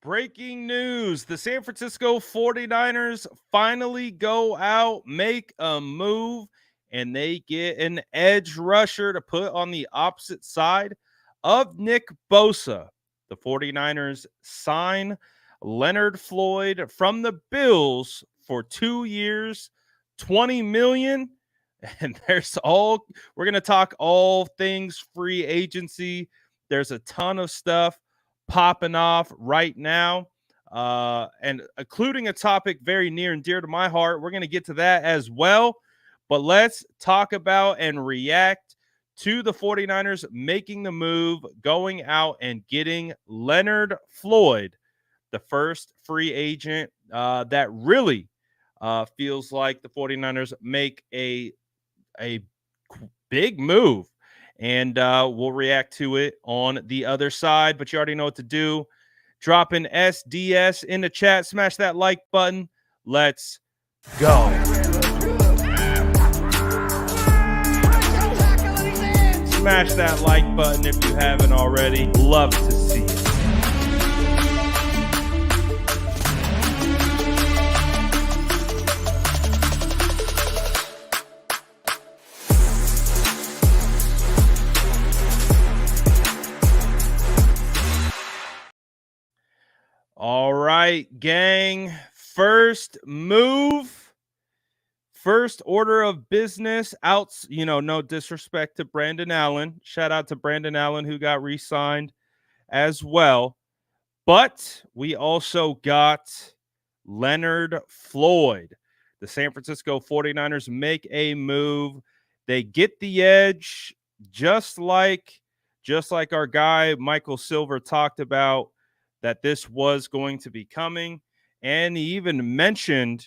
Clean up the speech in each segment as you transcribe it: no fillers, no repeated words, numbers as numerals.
Breaking news. The San Francisco 49ers finally go out, make a move, and they get an edge rusher to put on the opposite side of Nick Bosa. The 49ers sign Leonard Floyd from the Bills for 2 years, 20 million. And we're going to talk all things free agency. There's a ton of stuff popping off right now, and including a topic very near and dear to my heart. We're going to get to that as well. But let's talk about and react to the 49ers making the move, going out and getting Leonard Floyd, the first free agent that really feels like the 49ers make a big move. And we'll react to it on the other side. But you already know what to do. Drop an SDS in the chat. Smash that like button. Let's go. Smash that like button if you haven't already. Love to see it. All right, gang. First move, first order of business out. No disrespect to Brandon Allen. Shout out to Brandon Allen, who got re-signed as well. But we also got Leonard Floyd. The San Francisco 49ers make a move. They get the edge, just like our guy Michael Silver talked about, that this was going to be coming. And he even mentioned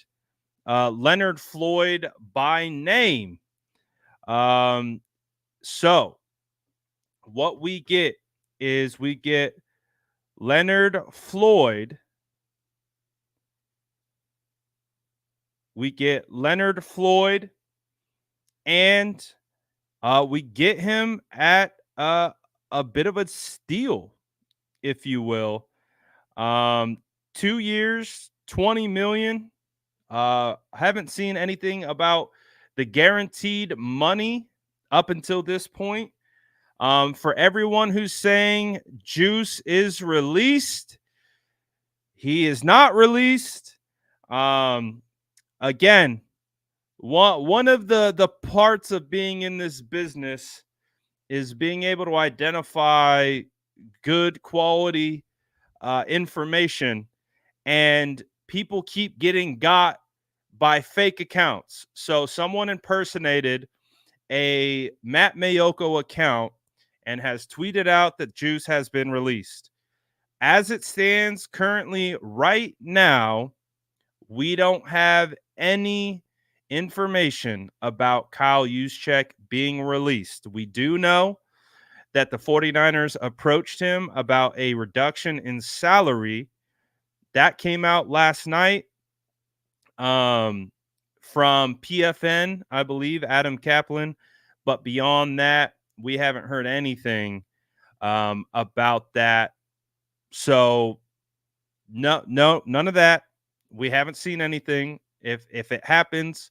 Leonard Floyd by name. So what we get is we get Leonard Floyd. We get Leonard Floyd, and we get him at a bit of a steal, if you will. 2 years, 20 million. Haven't seen anything about the guaranteed money up until this point. For everyone who's saying Juice is released, he is not released. Again, one of the parts of being in this business is being able to identify good quality information, and people keep getting got by fake accounts. So someone impersonated a Matt Mayoko account and has tweeted out that Juice has been released. As it stands currently right now, we don't have any information about Kyle Juszczyk being released. We do know that the 49ers approached him about a reduction in salary. That came out last night from PFN, I believe, Adam Kaplan. But beyond that, we haven't heard anything about that. So none of that. We haven't seen anything. If it happens,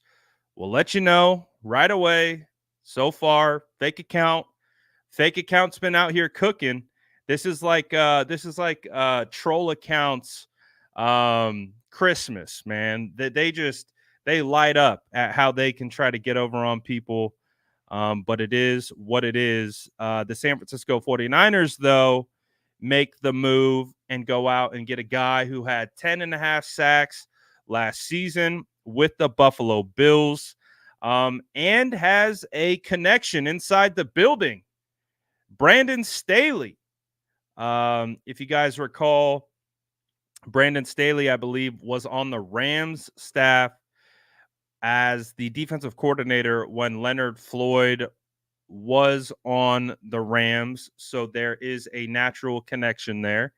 we'll let you know right away. So far, fake account's been out here cooking. This is like troll accounts Christmas, man. They light up at how they can try to get over on people. But it is what it is. The San Francisco 49ers, though, make the move and go out and get a guy who had 10.5 sacks last season with the Buffalo Bills, and has a connection inside the building. Brandon Staley. If you guys recall, Brandon Staley, I believe, was on the Rams staff as the defensive coordinator when Leonard Floyd was on the Rams. So there is a natural connection there.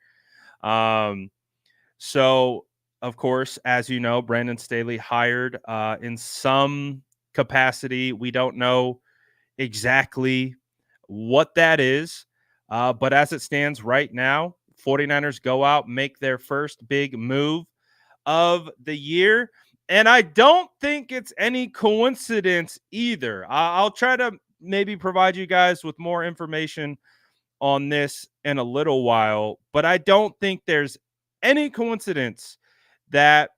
So, of course, as you know, Brandon Staley hired in some capacity. We don't know exactly what that is. But as it stands right now, 49ers go out, make their first big move of the year. And I don't think it's any coincidence either. I'll try to maybe provide you guys with more information on this in a little while, but I don't think there's any coincidence that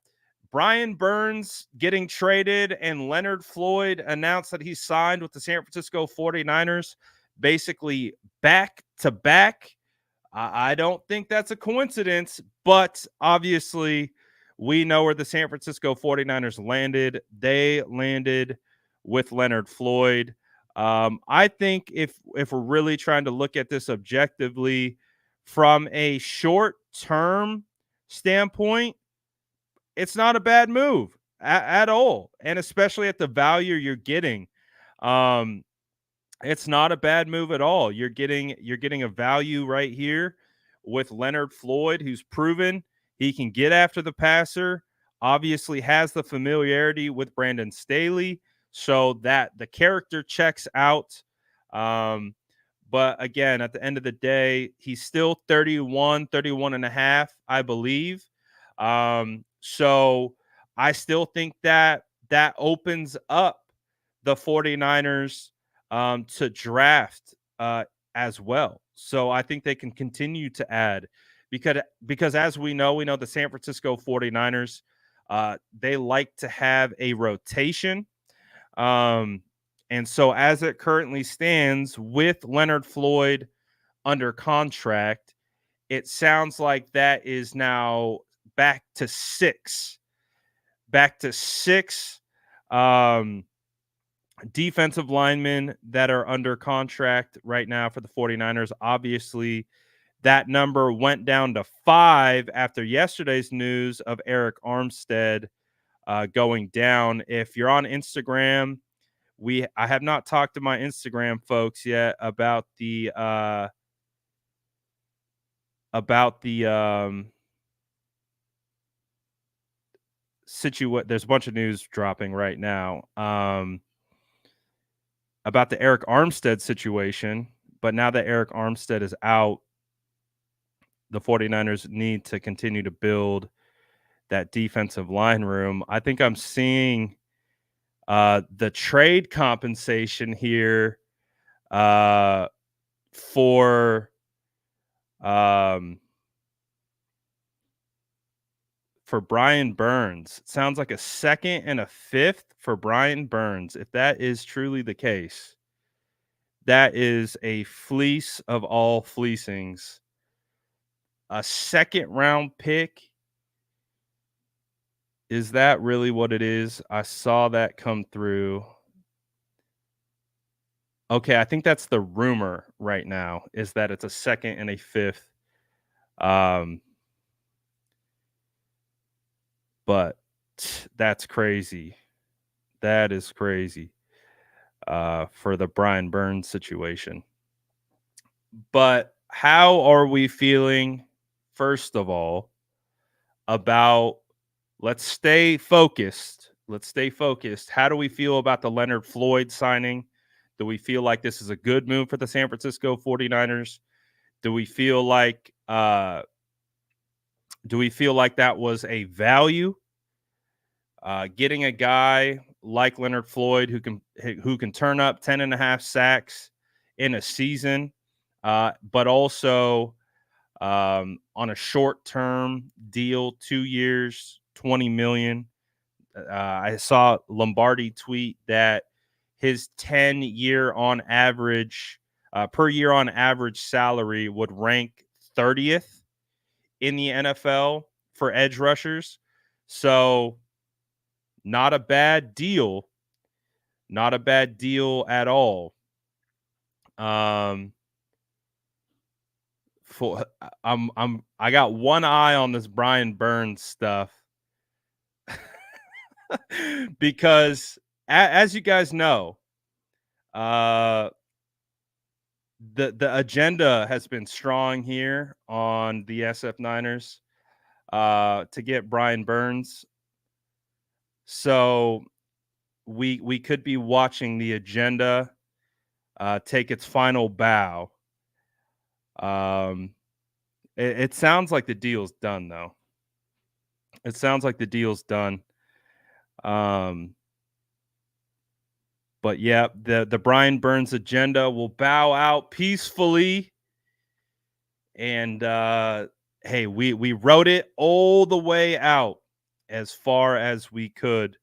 Brian Burns getting traded and Leonard Floyd announced that he signed with the San Francisco 49ers basically back to back. I don't think that's a coincidence, but obviously we know where the San Francisco 49ers landed. They landed with Leonard Floyd. I think if we're really trying to look at this objectively from a short-term standpoint, it's not a bad move at all, and especially at the value you're getting. Um, it's not a bad move at all. You're getting a value right here with Leonard Floyd, who's proven he can get after the passer, obviously has the familiarity with Brandon Staley, so that the character checks out. Um, but again, at the end of the day, he's still 31 and a half, I believe. So I still think that that opens up the 49ers to draft as well. So I think they can continue to add because as we know the San Francisco 49ers, they like to have a rotation. Um, and so as it currently stands with Leonard Floyd under contract, it sounds like that is now back to six um, defensive linemen that are under contract right now for the 49ers. Obviously, that number went down to 5 after yesterday's news of Eric Armstead going down. If you're on Instagram, I have not talked to my Instagram folks yet about the there's a bunch of news dropping right now about the Eric Armstead situation, but now that Eric Armstead is out, the 49ers need to continue to build that defensive line room. I think I'm seeing the trade compensation here for Brian Burns. It sounds like a second and a fifth for Brian Burns. If that is truly the case, that is a fleece of all fleecings. A second round pick. Is that really what it is? I saw that come through. Okay, I think that's the rumor right now, is that it's a second and a fifth. But that's crazy. That is crazy for the Brian Burns situation. But how are we feeling, first of all, about let's stay focused. Let's stay focused. How do we feel about the Leonard Floyd signing? Do we feel like this is a good move for the San Francisco 49ers? Do we feel like that was a value? Getting a guy like Leonard Floyd who can turn up 10 and a half sacks in a season, but also on a short-term deal, 2 years, $20 million. I saw Lombardi tweet that his 10-year on average per year on average salary would rank 30th in the NFL for edge rushers. So not a bad deal. Not a bad deal at all. I got one eye on this Brian Burns stuff because as you guys know, the agenda has been strong here on the SF Niners to get Brian Burns. So we could be watching the agenda take its final bow. It sounds like the deal's done, though. It sounds like the deal's done. Um, but yeah, the Brian Burns agenda will bow out peacefully. And hey, we wrote it all the way out as far as we could.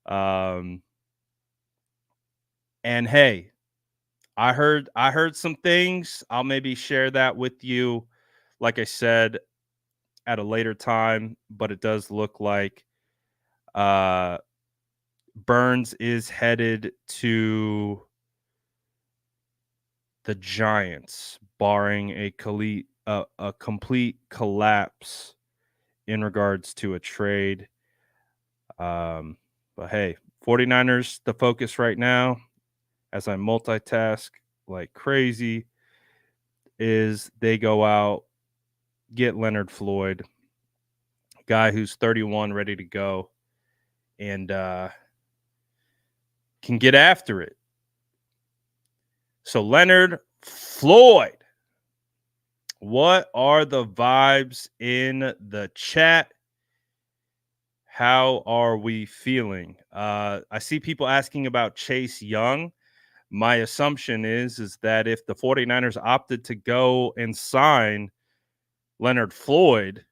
Um, and hey, I heard some things. I'll maybe share that with you, like I said, at a later time. But it does look like uh, Burns is headed to the Giants, barring a complete collapse in regards to a trade. But hey, 49ers, the focus right now, as I multitask like crazy, is they go out, get Leonard Floyd, guy who's 31, ready to go, and can get after it. So, Leonard Floyd, what are the vibes in the chat? How are we feeling? I see people asking about Chase Young. My assumption is that if the 49ers opted to go and sign Leonard Floyd,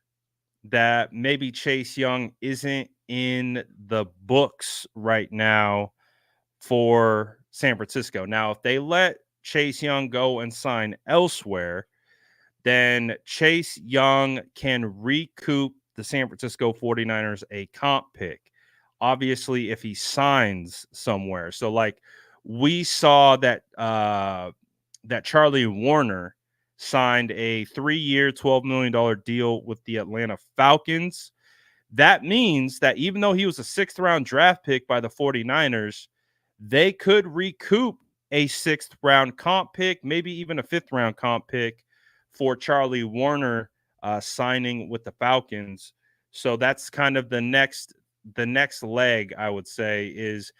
that maybe Chase Young isn't in the books right now for San Francisco. Now, if they let Chase Young go and sign elsewhere, then Chase Young can recoup the San Francisco 49ers a comp pick. Obviously, if he signs somewhere. So like we saw that that Charlie Warner signed a 3-year, $12 million deal with the Atlanta Falcons. That means that even though he was a 6th round draft pick by the 49ers, they could recoup a 6th round comp pick, maybe even a 5th round comp pick for Charlie Warner signing with the Falcons. So that's kind of the next leg, I would say, is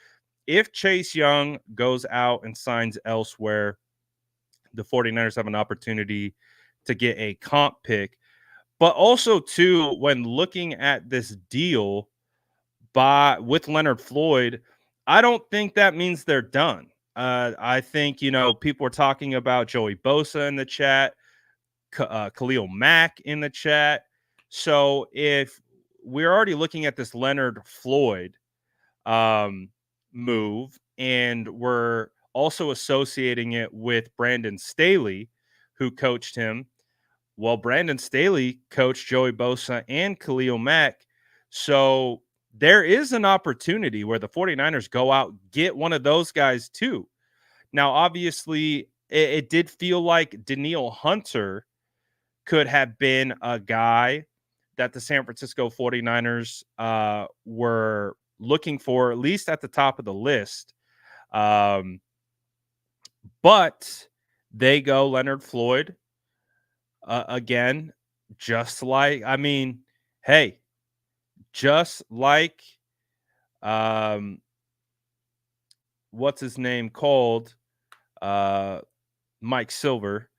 if Chase Young goes out and signs elsewhere, the 49ers have an opportunity to get a comp pick. But also, too, when looking at this deal with Leonard Floyd, I don't think that means they're done. I think, people are talking about Joey Bosa in the chat, Khalil Mack in the chat. So if we're already looking at this Leonard Floyd move, and we're also associating it with Brandon Staley, who coached him. Well, Brandon Staley coached Joey Bosa and Khalil Mack. So there is an opportunity where the 49ers go out, get one of those guys too. Now, obviously, it did feel like Danielle Hunter could have been a guy that the San Francisco 49ers were looking for, at least at the top of the list. But they go Leonard Floyd again, just like, hey, just like, what's his name called? Mike Silver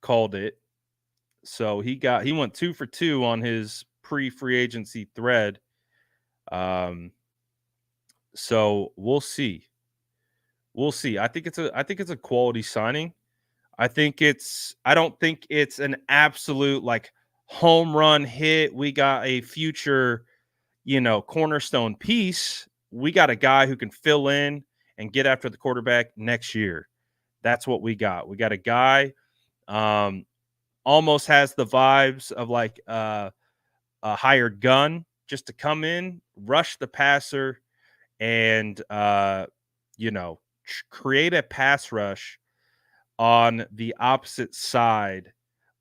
called it. So he went 2 for 2 on his pre-free agency thread. So we'll see. We'll see. I think it's a quality signing. I don't think it's an absolute like home run hit. We got a future, cornerstone piece. We got a guy who can fill in and get after the quarterback next year. That's what we got. We got a guy almost has the vibes of like a hired gun, just to come in, rush the passer, and create a pass rush on the opposite side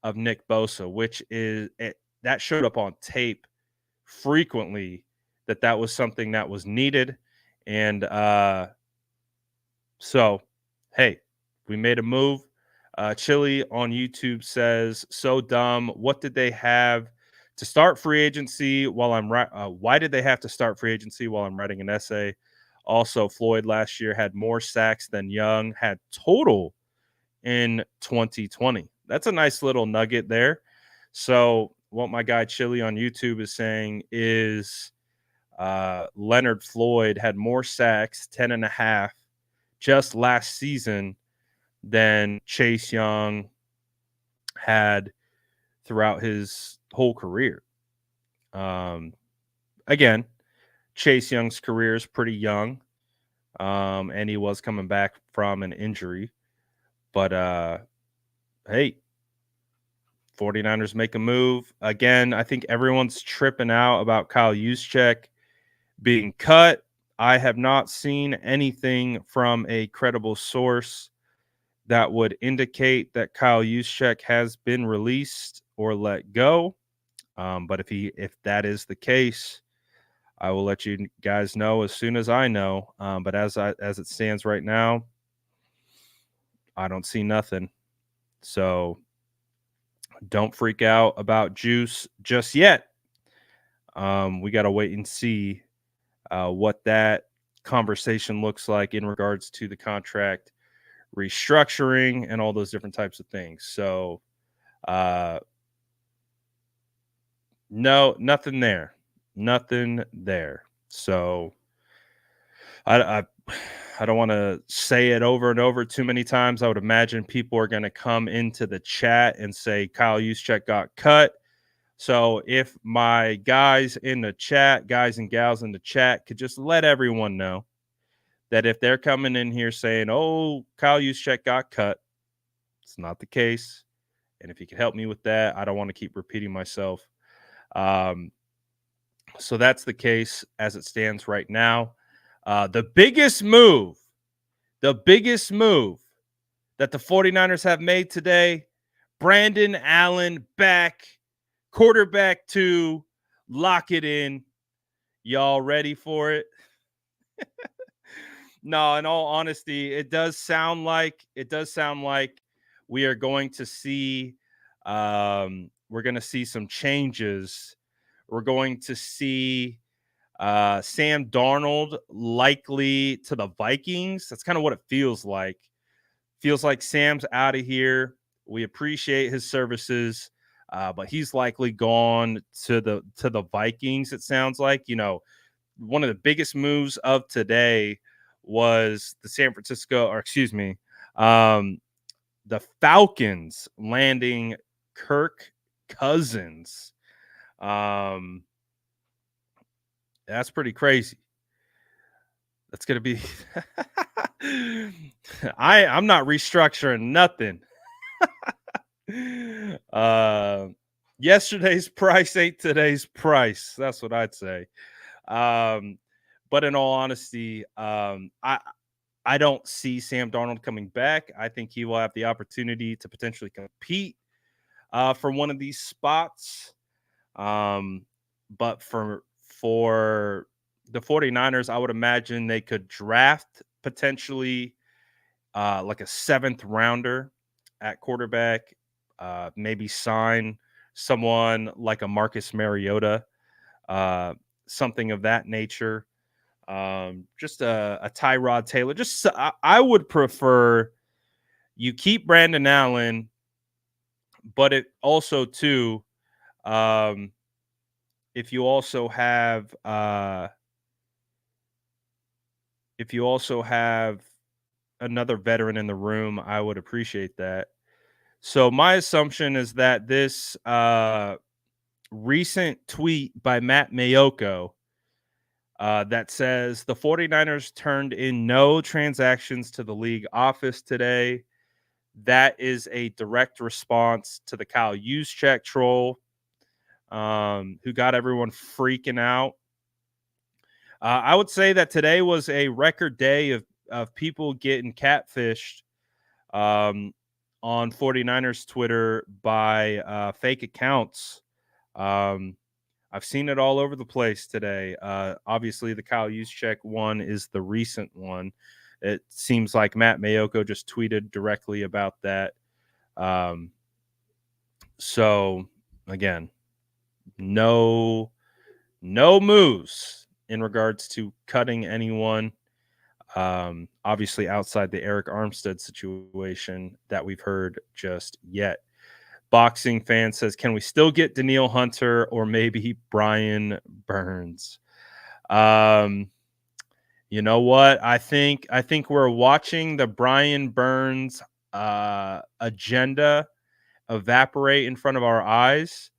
of Nick Bosa, which that showed up on tape frequently, that was something that was needed. And so, hey, we made a move. Chili on YouTube says, so dumb. What did they have to start free agency while why did they have to start free agency while I'm writing an essay? Also, Floyd last year had more sacks than Young had total in 2020. That's a nice little nugget there. So what my guy Chili on YouTube is saying is Leonard Floyd had more sacks, 10.5, just last season than Chase Young had throughout his whole career. Um, Again, Chase Young's career is pretty young, and he was coming back from an injury. But hey, 49ers make a move. Again, I think everyone's tripping out about Kyle Juszczyk being cut. I have not seen anything from a credible source that would indicate that Kyle Juszczyk has been released or let go. But if that is the case, I will let you guys know as soon as I know. But as it stands right now, I don't see nothing. So don't freak out about Juice just yet. We got to wait and see what that conversation looks like in regards to the contract restructuring and all those different types of things. So, no, nothing there. Nothing there. So I don't want to say it over and over too many times. I would imagine people are going to come into the chat and say Kyle Juszczyk got cut. So if my guys in the chat, guys and gals in the chat, could just let everyone know that if they're coming in here saying, "Oh, Kyle Juszczyk got cut," it's not the case. And if you could help me with that, I don't want to keep repeating myself. So that's the case as it stands right now. The biggest move that the 49ers have made today, Brandon Allen back, quarterback 2, lock it in. Y'all ready for it? No, in all honesty, it does sound like we are going to see we're going to see some changes. We're going to see Sam Darnold likely to the Vikings. That's kind of what it feels like. Feels like Sam's out of here. We appreciate his services, but he's likely gone to the Vikings. It sounds like, one of the biggest moves of today was the Falcons landing Kirk Cousins. That's pretty crazy. That's gonna be. I'm not restructuring nothing. Yesterday's price ain't today's price. That's what I'd say. But in all honesty, I don't see Sam Darnold coming back. I think he will have the opportunity to potentially compete for one of these spots. But for the 49ers, I would imagine they could draft potentially like a 7th rounder at quarterback, maybe sign someone like a Marcus Mariota, something of that nature. Just a Tyrod Taylor. I would prefer you keep Brandon Allen, but it also too, if you also have another veteran in the room, I would appreciate that. So my assumption is that this recent tweet by Matt Mayoko that says the 49ers turned in no transactions to the league office today. That is a direct response to the Kyle Juszczyk troll, who got everyone freaking out. I would say that today was a record day of people getting catfished on 49ers Twitter by fake accounts. I've seen it all over the place today. Obviously, the Kyle Juszczyk one is the recent one. It seems like Matt Mayoko just tweeted directly about that. So, again, no moves in regards to cutting anyone. Obviously, outside the Eric Armstead situation that we've heard just yet. Boxing fan says, can we still get Daniil Hunter or maybe Brian Burns? Um, you know what? I think we're watching the Brian Burns agenda evaporate in front of our eyes.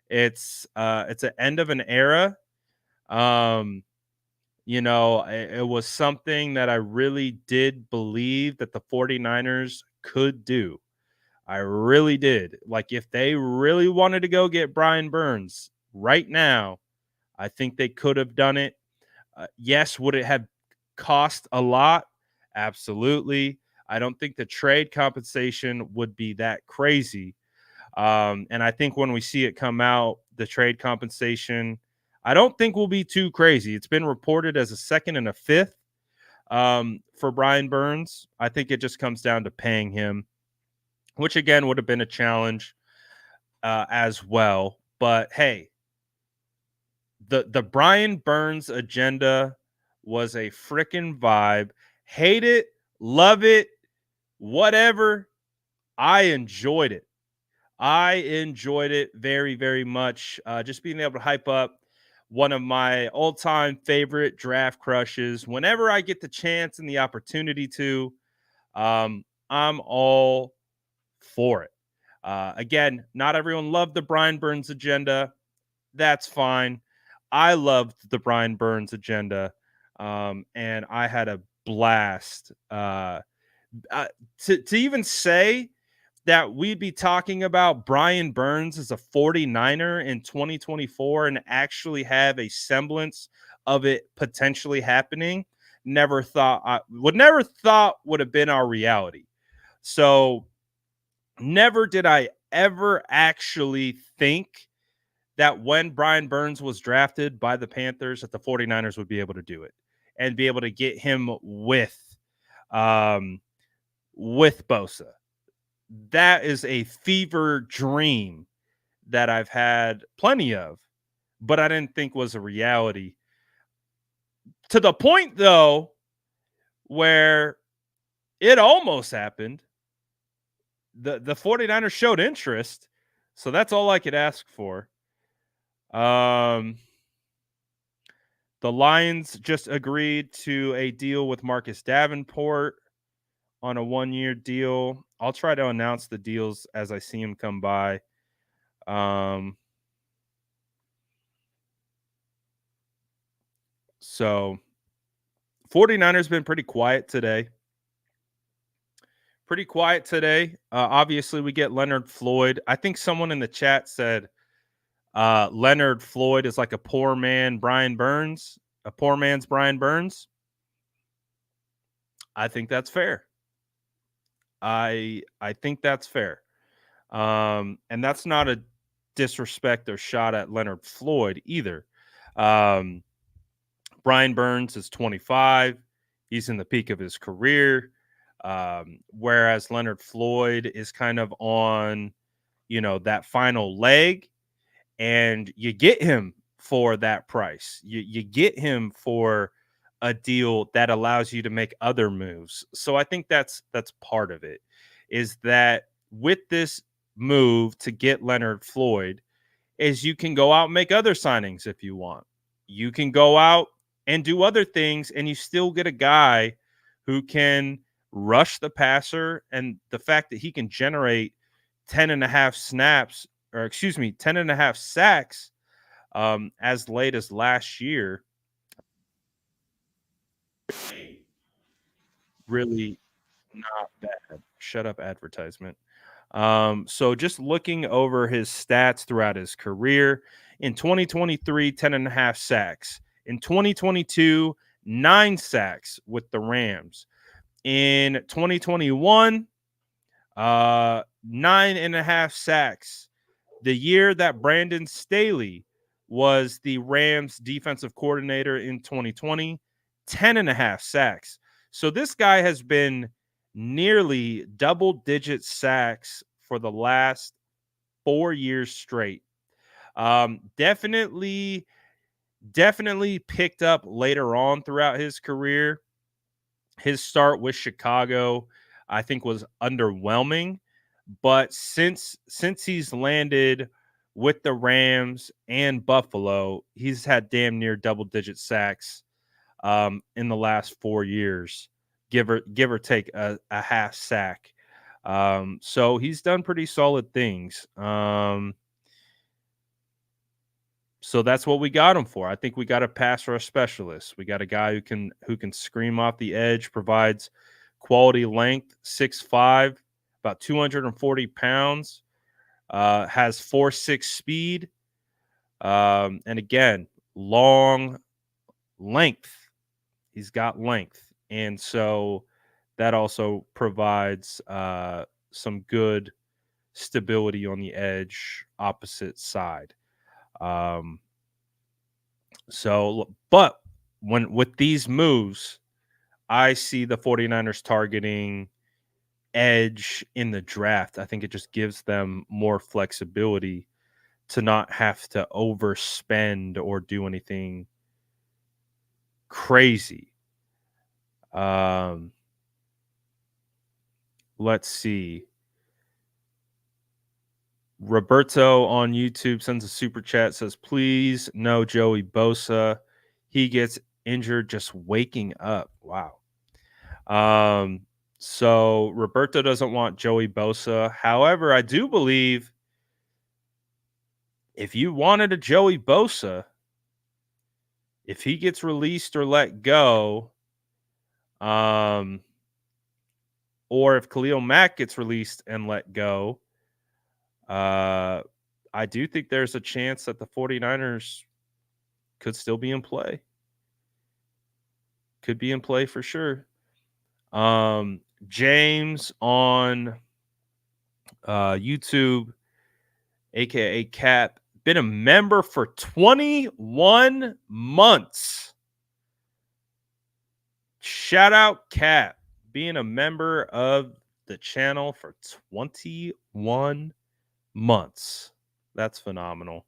It's an end of an era. Um, it was something that I really did believe that the 49ers could do. I really did. Like, if they really wanted to go get Brian Burns right now, I think they could have done it. Yes, would it have cost a lot? Absolutely. I don't think the trade compensation would be that crazy. And I think when we see it come out, the trade compensation, I don't think will be too crazy. It's been reported as a second and a fifth for Brian Burns. I think it just comes down to paying him, which again would have been a challenge as well. But hey, the Brian Burns agenda was a freaking vibe. Hate it, love it, whatever. I enjoyed it. I enjoyed it very, very much. Just being able to hype up one of my all-time favorite draft crushes. Whenever I get the chance and the opportunity to, I'm all for it. Again, not everyone loved the Brian Burns agenda. That's fine. I loved the Brian Burns agenda, and I had a blast. To even say that we'd be talking about Brian Burns as a 49er in 2024 and actually have a semblance of it potentially happening, never thought would have been our reality. So never did I ever actually think that when Brian Burns was drafted by the Panthers that the 49ers would be able to do it and be able to get him um with Bosa. That is a fever dream that I've had plenty of, but I didn't think was a reality. To the point, though, where it almost happened. The 49ers showed interest, so that's all I could ask for. Um, the Lions just agreed to a deal with Marcus Davenport on a 1-year deal. I'll try to announce the deals as I see them come by. So 49ers been pretty quiet today. Obviously, we get Leonard Floyd. I think someone in the chat said Leonard Floyd is like a poor man's Brian Burns. I think that's fair. I think that's fair. And that's not a disrespect or shot at Leonard Floyd either. Brian Burns is 25. He's in the peak of his career. Whereas Leonard Floyd is kind of on, that final leg, and you get him for that price. You get him for a deal that allows you to make other moves. So I think that's part of it, is that with this move to get Leonard Floyd, is you can go out and make other signings if you want. You can go out and do other things, and you still get a guy who can rush the passer. And the fact that he can generate 10 and a half snaps, or excuse me, 10 and a half sacks as late as last year, really not bad. Shut up, advertisement. So just looking over his stats throughout his career, in 2023, 10 and a half sacks. In 2022, 9 sacks with the Rams. In 2021, 9.5 sacks. The year that Brandon Staley was the Rams defensive coordinator in 2020, 10.5 sacks. So this guy has been nearly double-digit sacks for the last 4 years straight. Definitely picked up later on throughout his career. His start with Chicago, I think, was underwhelming. But since he's landed with the Rams and Buffalo, he's had damn near double-digit sacks in the last 4 years, give or take a half sack. So he's done pretty solid things. So that's what we got him for. I think we got a pass rush specialist. We got a guy who can scream off the edge, provides quality length, 6'5", about 240 pounds, has 4.6 speed, and again, long length. He's got length, and so that also provides some good stability on the edge, opposite side. Um, but with these moves, I see the 49ers targeting edge in the draft. I think it just gives them more flexibility to not have to overspend or do anything crazy. Let's see. Roberto on YouTube sends a super chat, says, please no Joey Bosa. He gets injured just waking up. Wow. So Roberto doesn't want Joey Bosa. However, I do believe if you wanted a Joey Bosa, if he gets released or let go, or if Khalil Mack gets released and let go, I do think there's a chance that the 49ers could still be in play. Could be in play for sure. James on YouTube, aka Cap, been a member for 21 months. Shout out Cap, being a member of the channel for 21 months. That's phenomenal.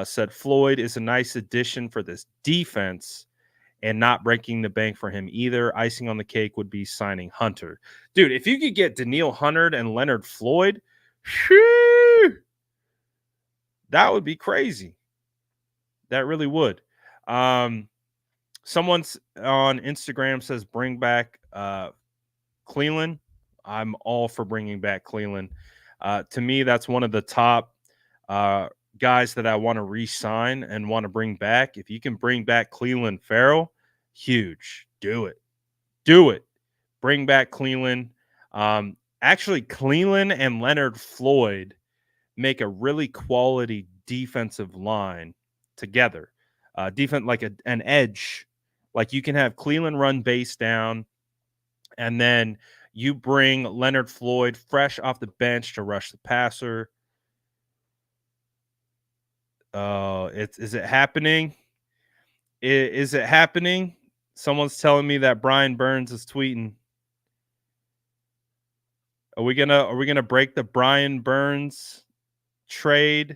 Said Floyd is a nice addition for this defense and not breaking the bank for him either. Icing on the cake would be signing Hunter. Dude, if you could get Danielle Hunter and Leonard Floyd, whew, that would be crazy. That really would. Someone's on Instagram says bring back Cleveland. I'm all for bringing back Cleveland. To me, that's one of the top guys that I want to re-sign and want to bring back. If you can bring back Cleveland Farrell, huge. Do it. Do it. Bring back Cleveland. Actually, Cleveland and Leonard Floyd make a really quality defensive line together. Defense like an edge. Like you can have Cleveland run base down, and then you bring Leonard Floyd fresh off the bench to rush the passer. Is it happening? Is it happening? Someone's telling me that Brian Burns is tweeting. Are we gonna break the Brian Burns trade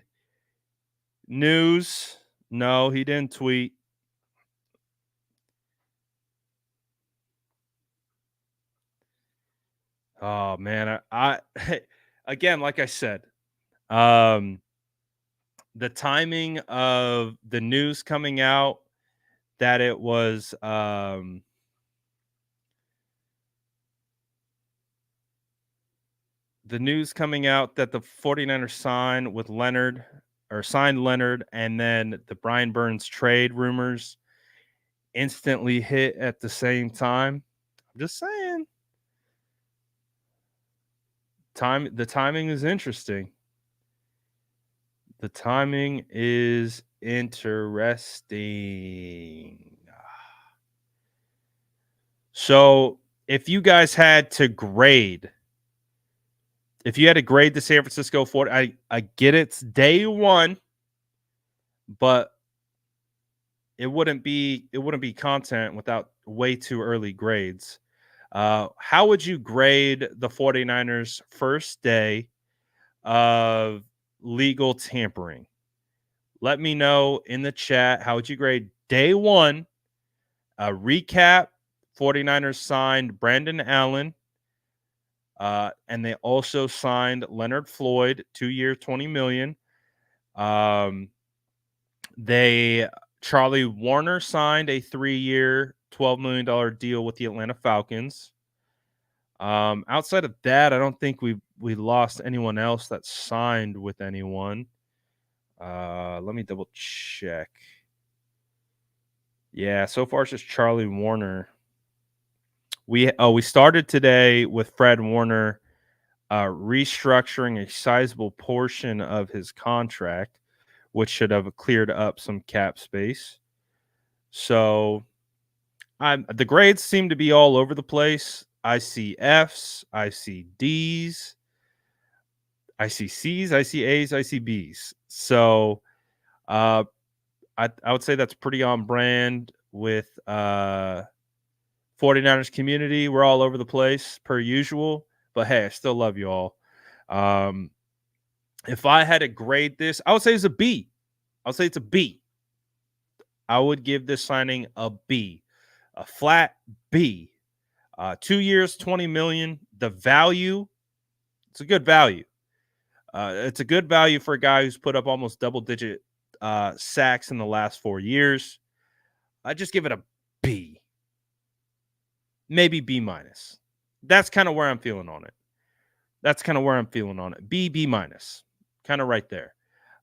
news? No, he didn't tweet. Oh man, I again, like I said, the timing of the news coming out that it was the news coming out that the 49ers signed Leonard, and then the Brian Burns trade rumors instantly hit at the same time. I'm just saying. The timing is interesting. The timing is interesting. So, if you guys had to grade, if you had to grade the San Francisco 40, I get it's day one, but it wouldn't be content without way too early grades. How would you grade the 49ers first day of legal tampering? Let me know in the chat. How would you grade day one? Recap: 49ers signed Brandon Allen. And they also signed Leonard Floyd, 2 years, $20 million. They Charlie Warner signed a 3-year, $12 million deal with the Atlanta Falcons. Outside of that, I don't think we lost anyone else that signed with anyone. Let me double check. Yeah, so far it's just Charlie Warner. We started today with Fred Warner restructuring a sizable portion of his contract, which should have cleared up some cap space. So the grades seem to be all over the place. I see Fs, I see Ds, I see Cs, I see As, I see Bs. So I would say that's pretty on brand with 49ers community. We're all over the place per usual, but hey, I still love you all. If I had to grade this, I would say it's a B. I would say it's a B. I would give this signing a B, a flat B. 2 years, $20 million. The value, it's a good value. It's a good value for a guy who's put up almost double-digit sacks in the last 4 years. I just give it a B, maybe B minus. That's kind of where I'm feeling on it. B minus, kind of right there.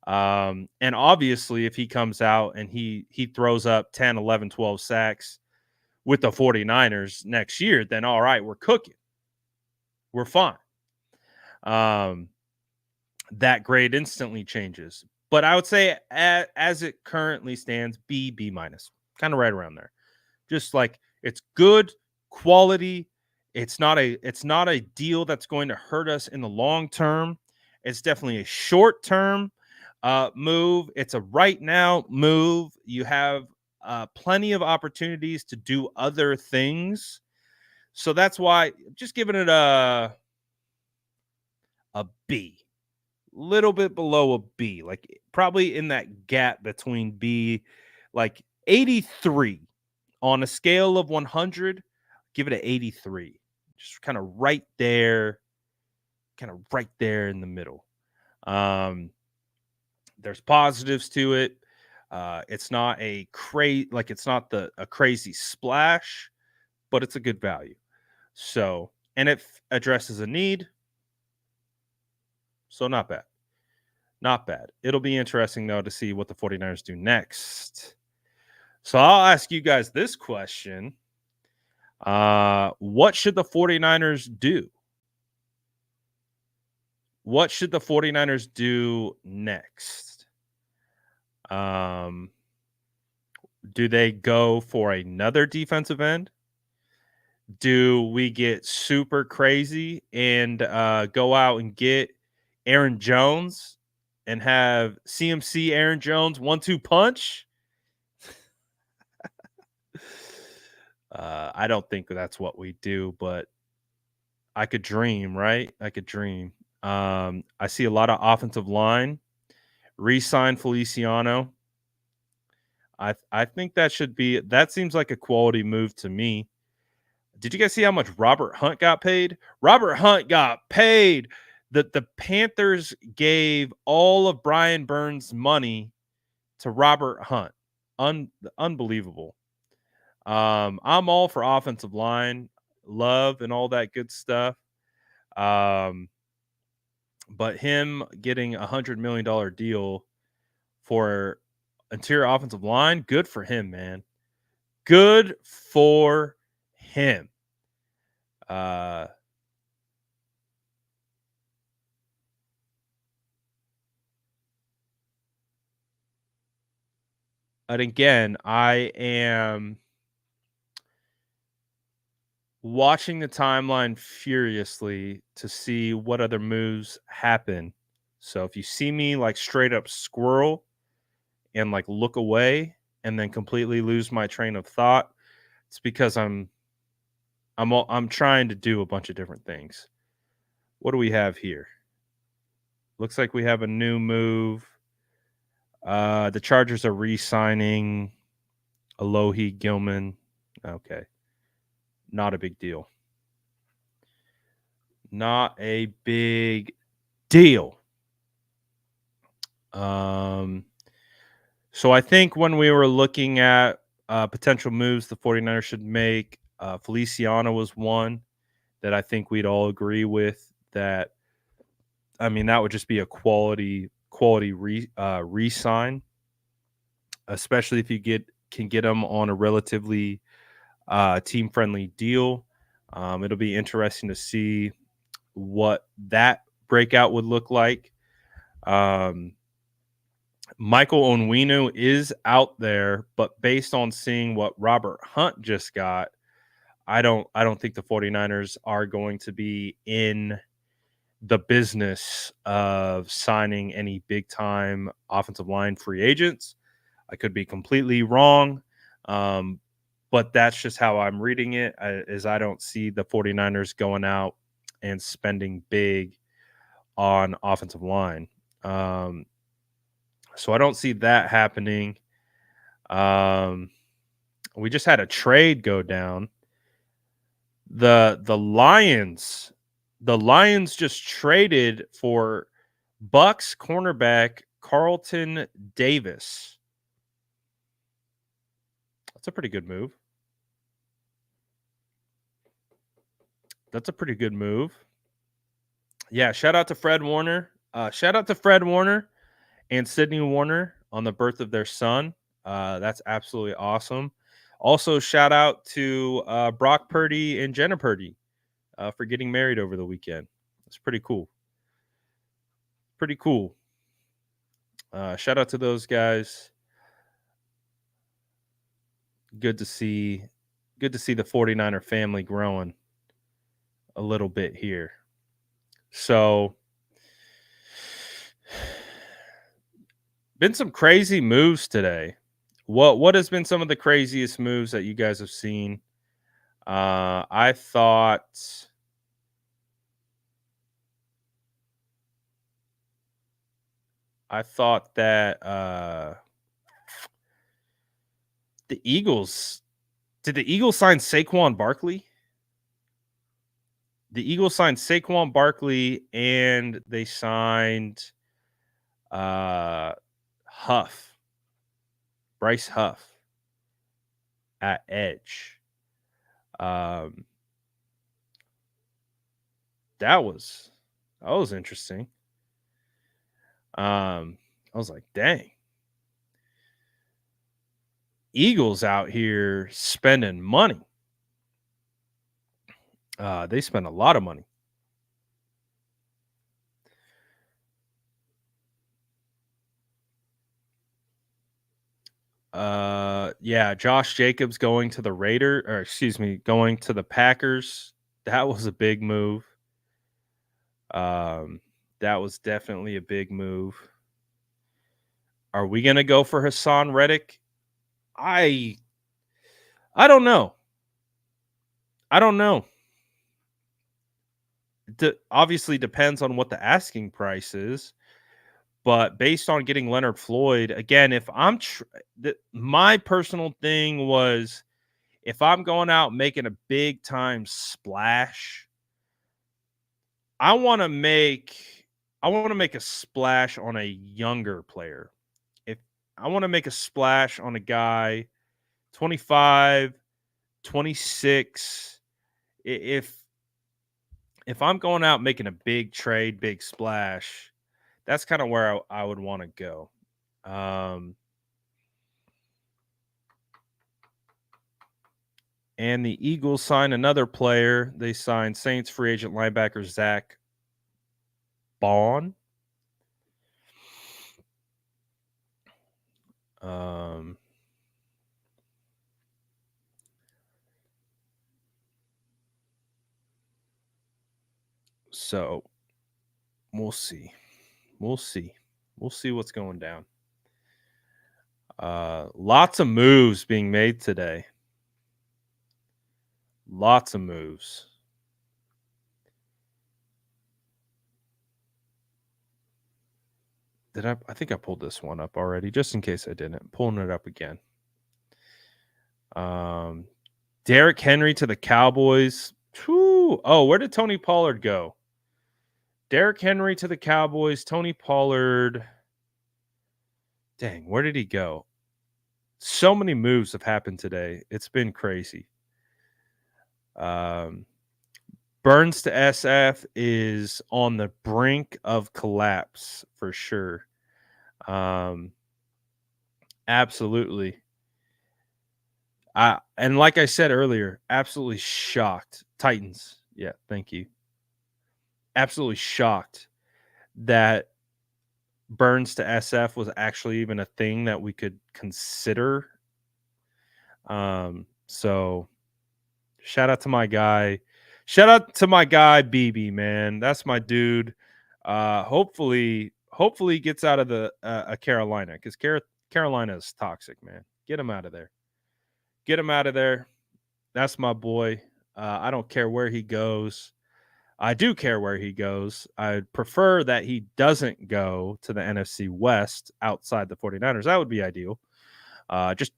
And obviously, if he comes out and he throws up 10, 11, 12 sacks with the 49ers next year, then all right, we're cooking. We're fine. That grade instantly changes. But I would say as it currently stands, B minus, kind of right around there. Just like it's good quality. It's not a deal that's going to hurt us in the long term. It's definitely a short term move. It's a right now move. You have plenty of opportunities to do other things. So that's why I'm just giving it a B. Little bit below a B, like probably in that gap between B, like 83 on a scale of 100. Give it an 83, just kind of right there in the middle. There's positives to it. It's not a crazy splash, but it's a good value. So, and it addresses a need. So not bad. Not bad. It'll be interesting, though, to see what the 49ers do next. So I'll ask you guys this question. What should the 49ers do? What should the 49ers do next? Do they go for another defensive end? Do we get super crazy and go out and get Aaron Jones and have CMC Aaron Jones 1-2 punch? I don't think that's what we do, but I could dream, right? I could dream. I see a lot of offensive line. Re-sign Feliciano. I think that seems like a quality move to me. Did you guys see how much Robert Hunt got paid? Robert Hunt got paid. The Panthers gave all of Brian Burns' money to Robert Hunt. Unbelievable. I'm all for offensive line, love, and all that good stuff. But him getting $100 million deal for interior offensive line, good for him, man. Good for him. And again, I am watching the timeline furiously to see what other moves happen. So if you see me like straight up squirrel and like look away and then completely lose my train of thought, it's because I'm trying to do a bunch of different things. What do we have here? Looks like we have a new move. The Chargers are re-signing Alohi Gilman. Okay. Not a big deal. Not a big deal. So I think when we were looking at potential moves the 49ers should make, Feliciano was one that I think we'd all agree with. That, I mean, that would just be a quality re-sign, especially if you can get them on a relatively team friendly deal. It'll be interesting to see what that breakout would look like. Michael Onwenu is out there, but based on seeing what Robert Hunt just got, I don't think the 49ers are going to be in the business of signing any big time offensive line free agents. I could be completely wrong. But that's just how I'm reading it, is I don't see the 49ers going out and spending big on offensive line. So I don't see that happening. We just had a trade go down. The Lions just traded for Bucks cornerback Carlton Davis. That's a pretty good move. Yeah, shout out to Fred Warner. And Sydney Warner on the birth of their son. That's absolutely awesome. Also, shout out to Brock Purdy and Jenna Purdy for getting married over the weekend. That's pretty cool. Shout out to those guys. Good to see the 49er family growing a little bit here. So, been some crazy moves today. What has been some of the craziest moves that you guys have seen? I thought that the Eagles did the Eagles sign Saquon Barkley? The Eagles signed Saquon Barkley and they signed Bryce Huff at edge. That was interesting. I was like, dang. Eagles out here spending money. They spend a lot of money. Yeah, Josh Jacobs going to the going to the Packers. That was a big move. That was definitely a big move. Are we gonna go for Hassan Reddick? I don't know. Obviously depends on what the asking price is, but based on getting Leonard Floyd again, if I'm my personal thing was, if I'm going out making a big time splash, I want to make a splash on a younger player. If I want to make a splash on a guy 25, 26, if I'm going out making a big trade, big splash, that's kind of where I would want to go. And the Eagles signed another player. They signed Saints free agent linebacker Zach Bond. So we'll see. We'll see what's going down. Lots of moves being made today. Lots of moves. I think I pulled this one up already, just in case I didn't. I'm pulling it up again. Derrick Henry to the Cowboys. Whew. Oh, where did Tony Pollard go? Derrick Henry to the Cowboys. Tony Pollard. Dang, where did he go? So many moves have happened today. It's been crazy. Burns to SF is on the brink of collapse for sure. Absolutely. And like I said earlier, absolutely shocked. Titans. Yeah, thank you. Absolutely shocked that Burns to SF was actually even a thing that we could consider. So shout out to my guy. Shout out to my guy BB, man. That's my dude. Hopefully he gets out of the Carolina, because Carolina is toxic, man. Get him out of there. Get him out of there. That's my boy. I don't care where he goes. I do care where he goes. I'd prefer that he doesn't go to the NFC West outside the 49ers. That would be ideal. Just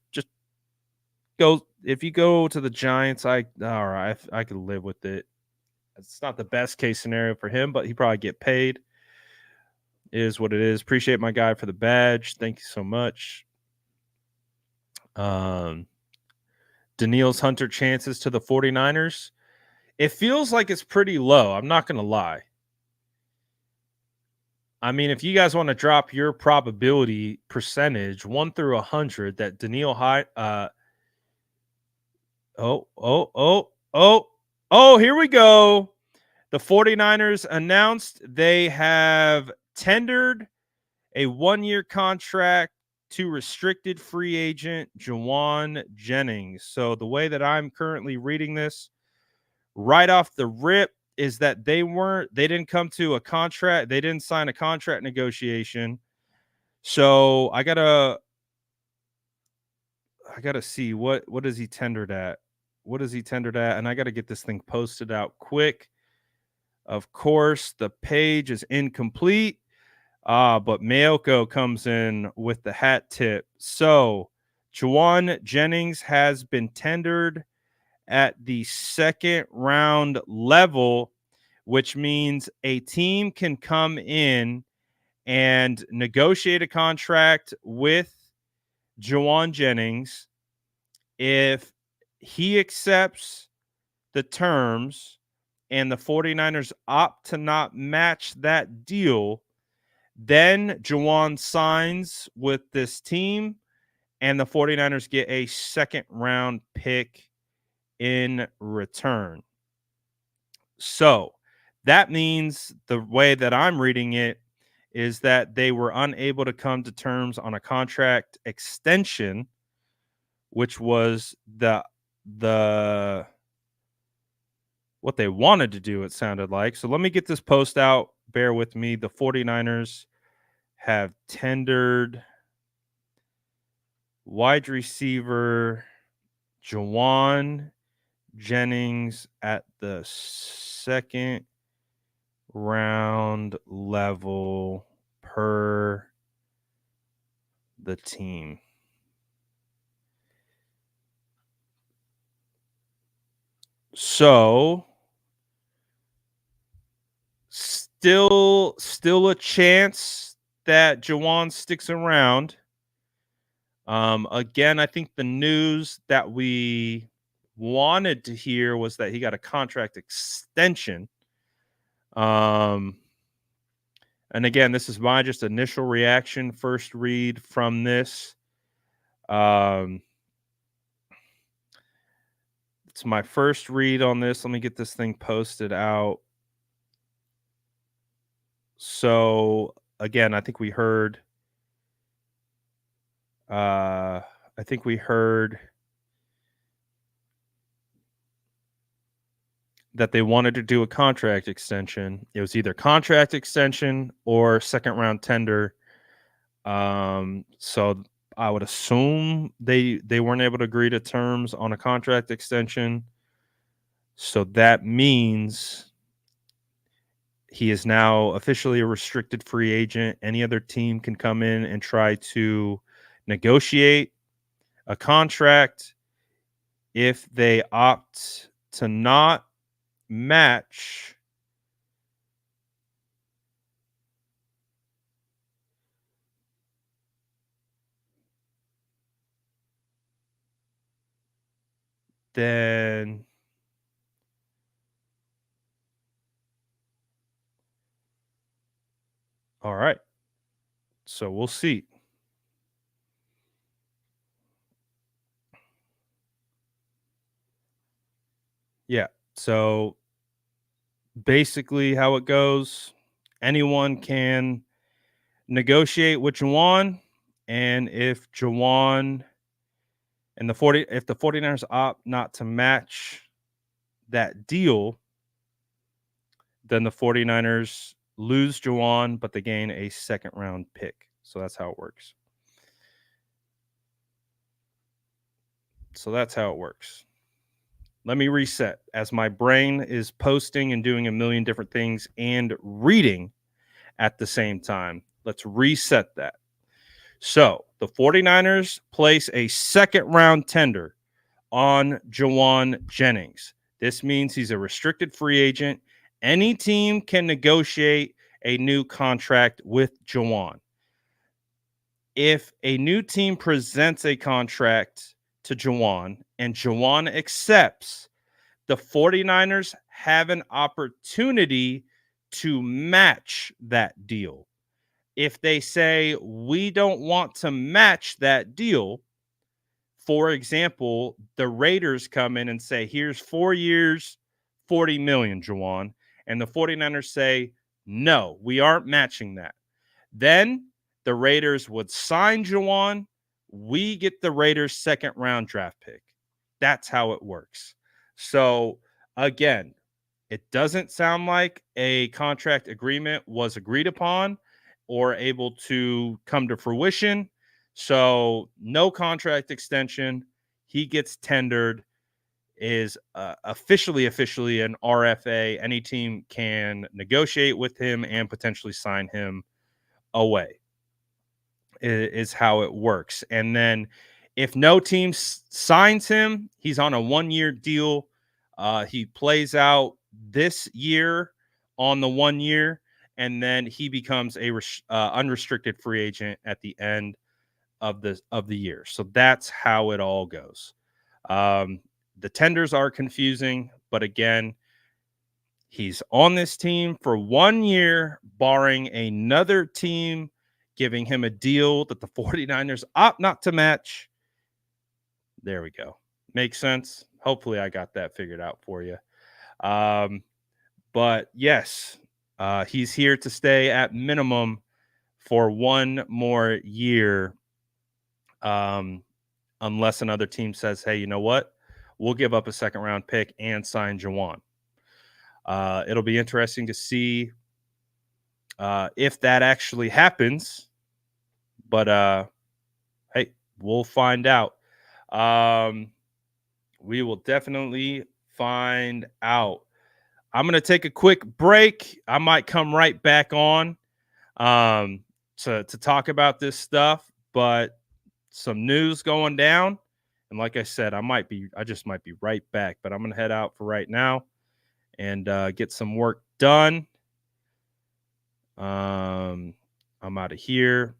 go. If you go to the Giants, all right, I could live with it. It's not the best case scenario for him, but he probably get paid. It is what it is. Appreciate my guy for the badge. Thank you so much. Daniil's Hunter chances to the 49ers. It feels like it's pretty low. I'm not going to lie. I mean, if you guys want to drop your probability percentage 1 through 100 that Daniil here we go. The 49ers announced they have tendered a 1-year contract to restricted free agent Jauan Jennings. So the way that I'm currently reading this, right off the rip, is that they didn't come to a contract. They didn't sign a contract negotiation. So I gotta see what is he tendered at? What is he tendered at? And I gotta get this thing posted out quick. Of course, the page is incomplete. But Mayoko comes in with the hat tip. So Jauan Jennings has been tendered at the second round level, which means a team can come in and negotiate a contract with Jauan Jennings. If he accepts the terms and the 49ers opt to not match that deal, then Jauan signs with this team and the 49ers get a second round pick in return. So that means, the way that I'm reading it, is that they were unable to come to terms on a contract extension, which was the what they wanted to do, it sounded like. So let me get this post out. Bear with me. The 49ers have tendered wide receiver Jauan Jennings at the second round level per the team. So still a chance that Jauan sticks around. Again, I think the news that we wanted to hear was that he got a contract extension. And again, this is my just initial reaction, first read from this. It's my first read on this. Let me get this thing posted out. So again, I think we heard that they wanted to do a contract extension. It was either contract extension or second round tender. So I would assume they weren't able to agree to terms on a contract extension. So that means he is now officially a restricted free agent. Any other team can come in and try to negotiate a contract. If they opt to not match then all right. So we'll see. Yeah. So basically how it goes, anyone can negotiate with Jauan, and if Jauan and if the 49ers opt not to match that deal, then the 49ers lose Jauan, but they gain a second round pick. So that's how it works. Let me reset as my brain is posting and doing a million different things and reading at the same time. Let's reset that. So the 49ers place a second round tender on Jauan Jennings. This means he's a restricted free agent. Any team can negotiate a new contract with Jauan. If a new team presents a contract to Jauan and Jauan accepts, the 49ers have an opportunity to match that deal. If they say, we don't want to match that deal, for example, the Raiders come in and say, here's 4 years, 40 million, Jauan. And the 49ers say, no, we aren't matching that. Then the Raiders would sign Jauan. We get the Raiders' second round draft pick. That's how it works. So again, it doesn't sound like a contract agreement was agreed upon or able to come to fruition. So no contract extension. He gets tendered, is officially an RFA. Any team can negotiate with him and potentially sign him away is how it works. And then if no team signs him, he's on a 1-year deal. He plays out this year on the 1 year, and then he becomes a unrestricted free agent at the end of the year. So that's how it all goes. The tenders are confusing, but again, he's on this team for 1 year, barring another team giving him a deal that the 49ers opt not to match. There we go. Makes sense. Hopefully, I got that figured out for you. But yes, he's here to stay at minimum for 1 more year. Unless another team says, hey, you know what? We'll give up a second round pick and sign Jauan. It'll be interesting to see if that actually happens. But hey, we'll find out. We will definitely find out. I'm going to take a quick break. I might come right back on to talk about this stuff, but some news going down. And like I said, I just might be right back, but I'm going to head out for right now and get some work done. I'm out of here.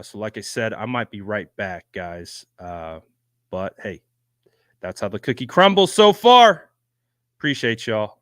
So like I said, I might be right back, guys. But hey, that's how the cookie crumbles so far. Appreciate y'all.